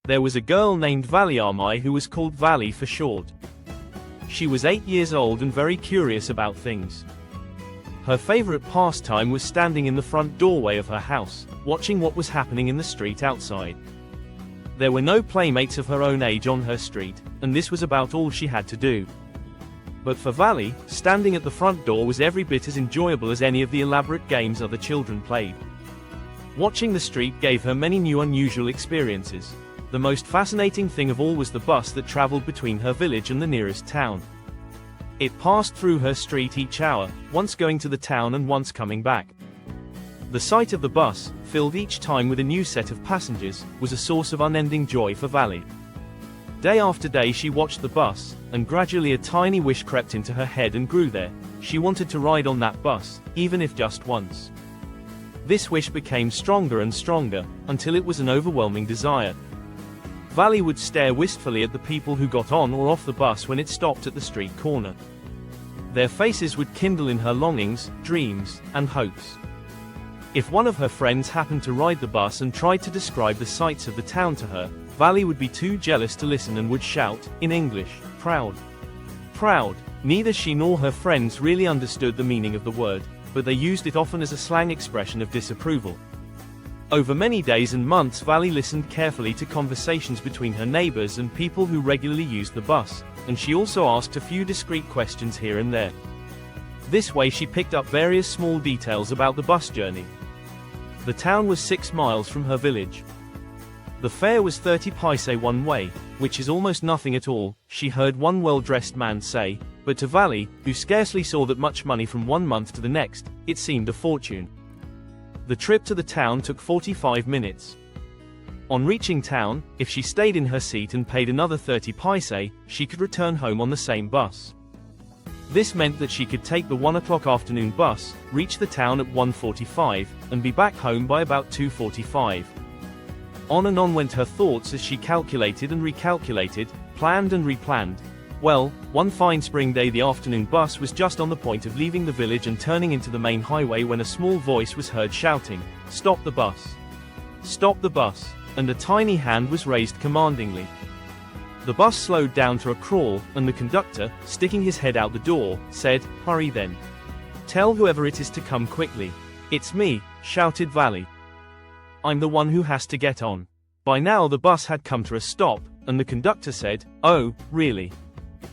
There was a girl named Valli who was called Valli for short. She was 8 years old and very curious about things. Her favorite pastime was standing in the front doorway of her house, watching what was happening in the street outside. There were no playmates of her own age on her street, and this was about all she had to do. But for Valli, standing at the front door was every bit as enjoyable as any of the elaborate games other children played. Watching the street gave her many new unusual experiences. The most fascinating thing of all was the bus that traveled between her village and the nearest town. It passed through her street each hour, once going to the town and once coming back. The sight of the bus, filled each time with a new set of passengers, was a source of unending joy for Valli. Day after day she watched the bus, and gradually a tiny wish crept into her head and grew there. She wanted to ride on that bus, even if just once. This wish became stronger and stronger, until it was an overwhelming desire. Valli would stare wistfully at the people who got on or off the bus when it stopped at the street corner. Their faces would kindle in her longings, dreams, and hopes. If one of her friends happened to ride the bus and tried to describe the sights of the town to her, Valli would be too jealous to listen and would shout, in English, "Proud. Proud." Neither she nor her friends really understood the meaning of the word, but they used it often as a slang expression of disapproval. Over many days and months Valli listened carefully to conversations between her neighbors and people who regularly used the bus, and she also asked a few discreet questions here and there. This way she picked up various small details about the bus journey. The town was 6 miles from her village. The fare was 30 paise one way, which is almost nothing at all, she heard one well-dressed man say, but to Valli, who scarcely saw that much money from one month to the next, it seemed a fortune. The trip to the town took 45 minutes. On reaching town, if she stayed in her seat and paid another 30 paise, she could return home on the same bus. This meant that she could take the 1 o'clock afternoon bus, reach the town at 1:45, and be back home by about 2:45. On and on went her thoughts as she calculated and recalculated, planned and replanned. Well, one fine spring day the afternoon bus was just on the point of leaving the village and turning into the main highway when a small voice was heard shouting, "Stop the bus! Stop the bus!" and a tiny hand was raised commandingly. The bus slowed down to a crawl, and the conductor, sticking his head out the door, said, "Hurry then. Tell whoever it is to come quickly." "It's me," shouted Valli. "I'm the one who has to get on." By now the bus had come to a stop, and the conductor said, "Oh, really?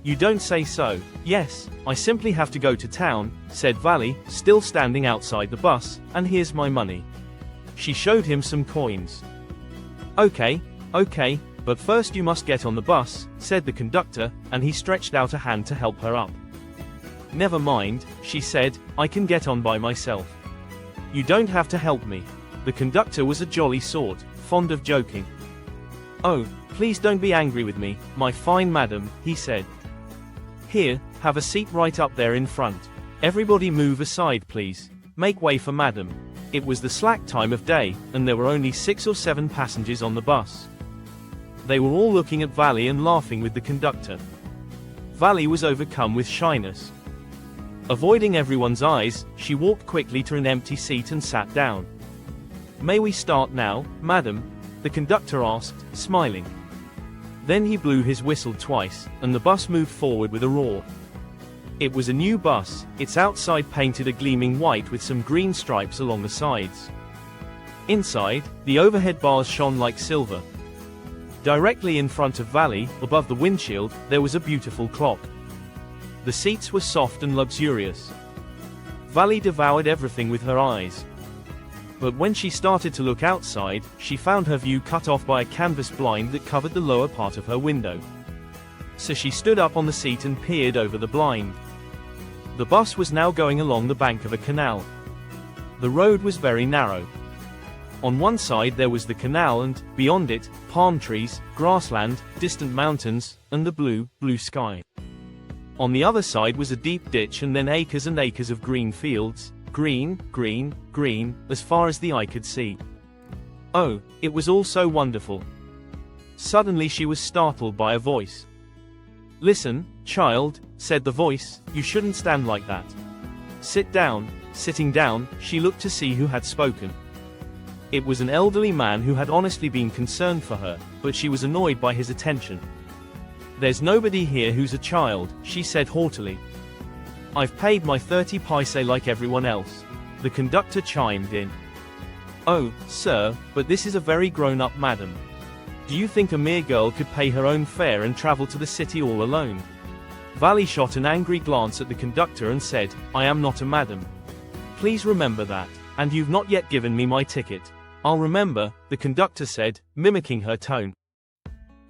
You don't say so." "Yes, I simply have to go to town," said Valli, still standing outside the bus, "and here's my money." She showed him some coins. Okay, but first you must get on the bus," said the conductor, and he stretched out a hand to help her up. "Never mind," she said, "I can get on by myself. You don't have to help me." The conductor was a jolly sort, fond of joking. "Oh, please don't be angry with me, my fine madam," he said. "Here, have a seat right up there in front. Everybody move aside please. Make way for madam." It was the slack time of day, and there were only 6 or 7 passengers on the bus. They were all looking at Valli and laughing with the conductor. Valli was overcome with shyness. Avoiding everyone's eyes, she walked quickly to an empty seat and sat down. "May we start now, madam?" the conductor asked, smiling. Then he blew his whistle twice, and the bus moved forward with a roar. It was a new bus, its outside painted a gleaming white with some green stripes along the sides. Inside, the overhead bars shone like silver. Directly in front of Valli, above the windshield, there was a beautiful clock. The seats were soft and luxurious. Valli devoured everything with her eyes. But when she started to look outside, she found her view cut off by a canvas blind that covered the lower part of her window. So she stood up on the seat and peered over the blind. The bus was now going along the bank of a canal. The road was very narrow. On one side there was the canal and, beyond it, palm trees, grassland, distant mountains, and the blue, blue sky. On the other side was a deep ditch and then acres and acres of green fields, green, green, green, as far as the eye could see. Oh, it was all so wonderful. Suddenly she was startled by a voice. "Listen, child," said the voice, "you shouldn't stand like that. Sit down." Sitting down, she looked to see who had spoken. It was an elderly man who had honestly been concerned for her, but she was annoyed by his attention. "There's nobody here who's a child," she said haughtily. "I've paid my 30 paise like everyone else." The conductor chimed in. "Oh, sir, but this is a very grown-up madam. Do you think a mere girl could pay her own fare and travel to the city all alone?" Valli shot an angry glance at the conductor and said, "I am not a madam. Please remember that. And you've not yet given me my ticket." "I'll remember," the conductor said, mimicking her tone.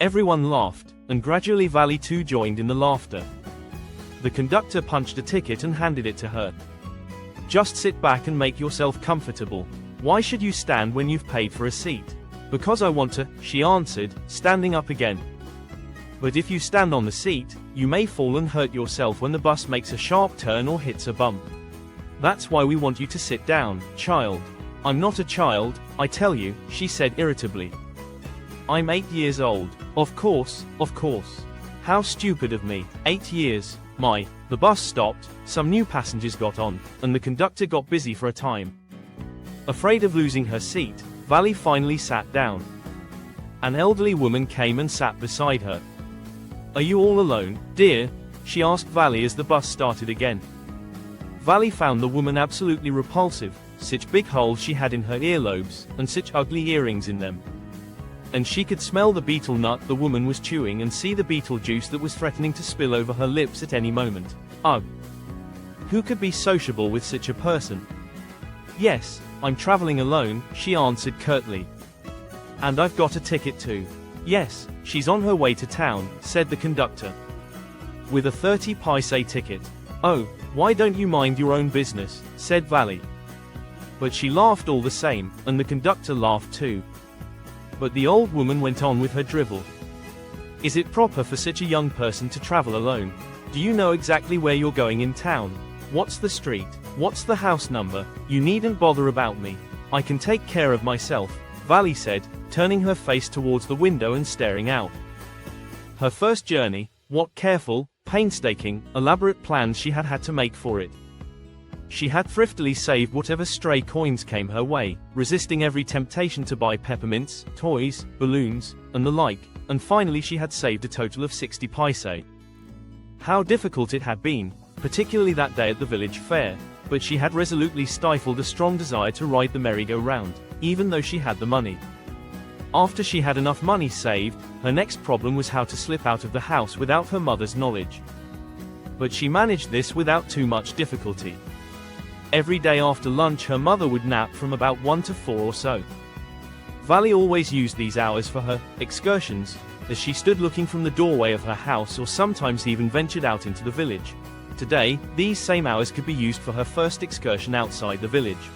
Everyone laughed, and gradually Valli too joined in the laughter. The conductor punched a ticket and handed it to her. "Just sit back and make yourself comfortable. Why should you stand when you've paid for a seat?" "Because I want to," she answered, standing up again. "But if you stand on the seat, you may fall and hurt yourself when the bus makes a sharp turn or hits a bump. That's why we want you to sit down, child." "I'm not a child, I tell you," she said irritably. "I'm 8 years old." Of course. How stupid of me. 8 years. My." The bus stopped, some new passengers got on, and the conductor got busy for a time. Afraid of losing her seat, Valli finally sat down. An elderly woman came and sat beside her. "Are you all alone, dear?" she asked Valli as the bus started again. Valli found the woman absolutely repulsive, such big holes she had in her earlobes, and such ugly earrings in them. And she could smell the betel nut the woman was chewing and see the betel juice that was threatening to spill over her lips at any moment. Ugh! Who could be sociable with such a person? "Yes, I'm traveling alone," she answered curtly. "And I've got a ticket too." "Yes, she's on her way to town," said the conductor. "With a 30 paise ticket." "Oh, why don't you mind your own business," said Valli. But she laughed all the same, and the conductor laughed too. But the old woman went on with her drivel. "Is it proper for such a young person to travel alone? Do you know exactly where you're going in town? What's the street? What's the house number? You needn't bother about me. I can take care of myself," Valli said, turning her face towards the window and staring out. Her first journey, what careful, painstaking, elaborate plans she had had to make for it. She had thriftily saved whatever stray coins came her way, resisting every temptation to buy peppermints, toys, balloons, and the like, and finally she had saved a total of 60 paise. How difficult it had been, particularly that day at the village fair, but she had resolutely stifled a strong desire to ride the merry-go-round, even though she had the money. After she had enough money saved, her next problem was how to slip out of the house without her mother's knowledge. But she managed this without too much difficulty. Every day after lunch her mother would nap from about 1 to 4 or so. Valli always used these hours for her excursions, as she stood looking from the doorway of her house or sometimes even ventured out into the village. Today, these same hours could be used for her first excursion outside the village.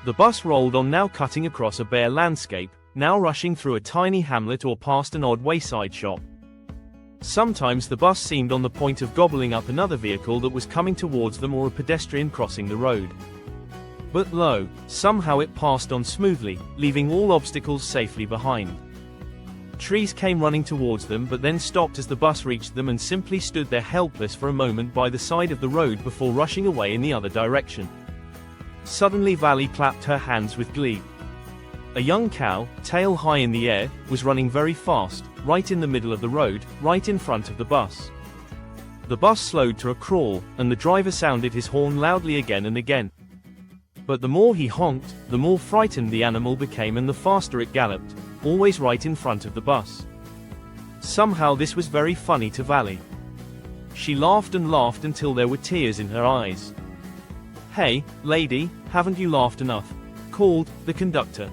The bus rolled on, now cutting across a bare landscape, now rushing through a tiny hamlet or past an odd wayside shop. Sometimes the bus seemed on the point of gobbling up another vehicle that was coming towards them or a pedestrian crossing the road. But lo, somehow it passed on smoothly, leaving all obstacles safely behind. Trees came running towards them but then stopped as the bus reached them and simply stood there helpless for a moment by the side of the road before rushing away in the other direction. Suddenly Valli clapped her hands with glee. A young cow, tail high in the air, was running very fast, right in the middle of the road, right in front of the bus. The bus slowed to a crawl, and the driver sounded his horn loudly again and again. But the more he honked, the more frightened the animal became and the faster it galloped, always right in front of the bus. Somehow this was very funny to Valli. She laughed and laughed until there were tears in her eyes. "Hey, lady, haven't you laughed enough?" called the conductor.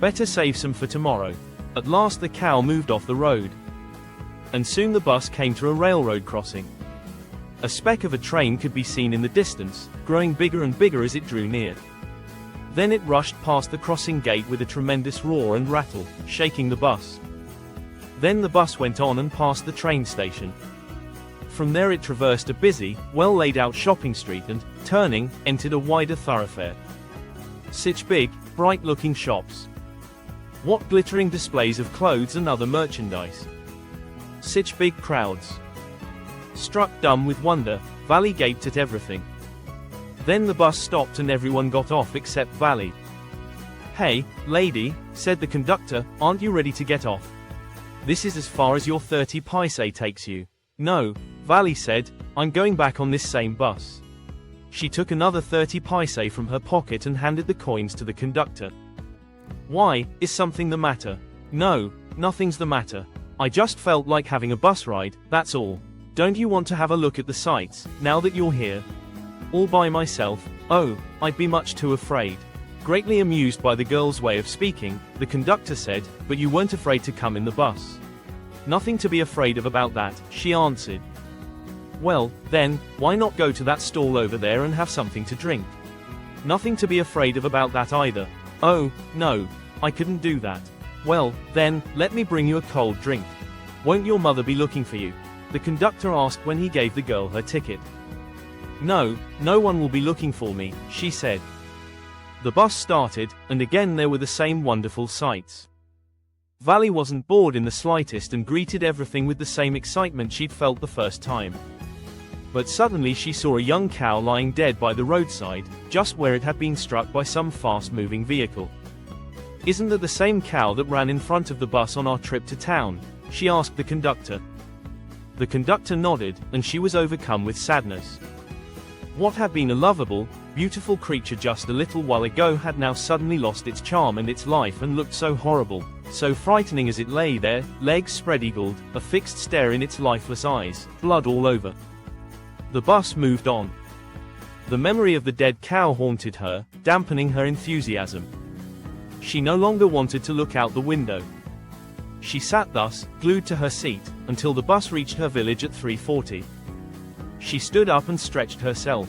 "Better save some for tomorrow." At last the cow moved off the road. And soon the bus came to a railroad crossing. A speck of a train could be seen in the distance, growing bigger and bigger as it drew near. Then it rushed past the crossing gate with a tremendous roar and rattle, shaking the bus. Then the bus went on and passed the train station. From there it traversed a busy, well-laid-out shopping street and, turning, entered a wider thoroughfare. Such big, bright-looking shops. What glittering displays of clothes and other merchandise. Such big crowds. Struck dumb with wonder, Valli gaped at everything. Then the bus stopped and everyone got off except Valli. "Hey, lady," said the conductor, "aren't you ready to get off? This is as far as your 30 paise takes you." "No," Valli said, "I'm going back on this same bus." She took another 30 paise from her pocket and handed the coins to the conductor. "Why, is something the matter?" "No, nothing's the matter. I just felt like having a bus ride, that's all. Don't you want to have a look at the sights, now that you're here?" "All by myself? Oh, I'd be much too afraid." Greatly amused by the girl's way of speaking, the conductor said, "But you weren't afraid to come in the bus." "Nothing to be afraid of about that," she answered. "Well, then, why not go to that stall over there and have something to drink?" "Nothing to be afraid of about that either." "Oh, no, I couldn't do that." "Well, then, let me bring you a cold drink. Won't your mother be looking for you?" the conductor asked when he gave the girl her ticket. "No, no one will be looking for me," she said. The bus started, and again there were the same wonderful sights. Valli wasn't bored in the slightest and greeted everything with the same excitement she'd felt the first time. But suddenly she saw a young cow lying dead by the roadside, just where it had been struck by some fast-moving vehicle. "Isn't that the same cow that ran in front of the bus on our trip to town?" she asked the conductor. The conductor nodded, and she was overcome with sadness. What had been a lovable, beautiful creature just a little while ago had now suddenly lost its charm and its life and looked so horrible, so frightening as it lay there, legs spread-eagled, a fixed stare in its lifeless eyes, blood all over. The bus moved on. The memory of the dead cow haunted her, dampening her enthusiasm. She no longer wanted to look out the window. She sat thus, glued to her seat, until the bus reached her village at 3:40. She stood up and stretched herself.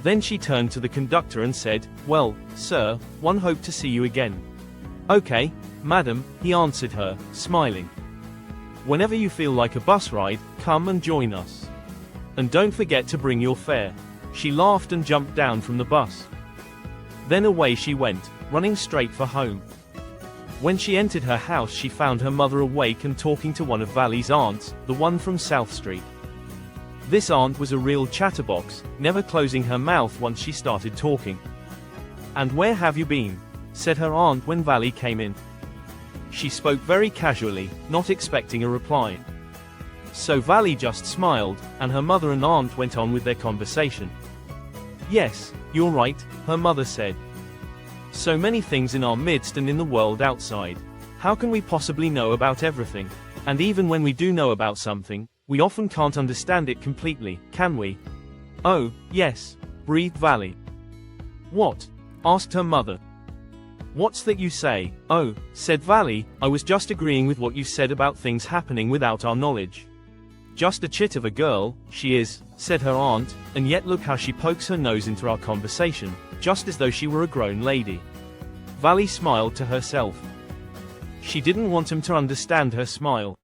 Then she turned to the conductor and said, "Well, sir, one hope to see you again." "Okay, madam," he answered her, smiling. "Whenever you feel like a bus ride, come and join us. And don't forget to bring your fare." She laughed and jumped down from the bus. Then away she went, running straight for home. When she entered her house she found her mother awake and talking to one of Valli's aunts, the one from South Street. This aunt was a real chatterbox, never closing her mouth once she started talking. "And where have you been?" said her aunt when Valli came in. She spoke very casually, not expecting a reply. So Valli just smiled, and her mother and aunt went on with their conversation. "Yes, you're right," her mother said. "So many things in our midst and in the world outside. How can we possibly know about everything? And even when we do know about something, we often can't understand it completely, can we?" "Oh, yes," breathed Valli. "What?" asked her mother. "What's that you say?" "Oh," said Valli, "I was just agreeing with what you said about things happening without our knowledge." "Just a chit of a girl, she is," said her aunt, "and yet look how she pokes her nose into our conversation, just as though she were a grown lady." Valli smiled to herself. She didn't want him to understand her smile.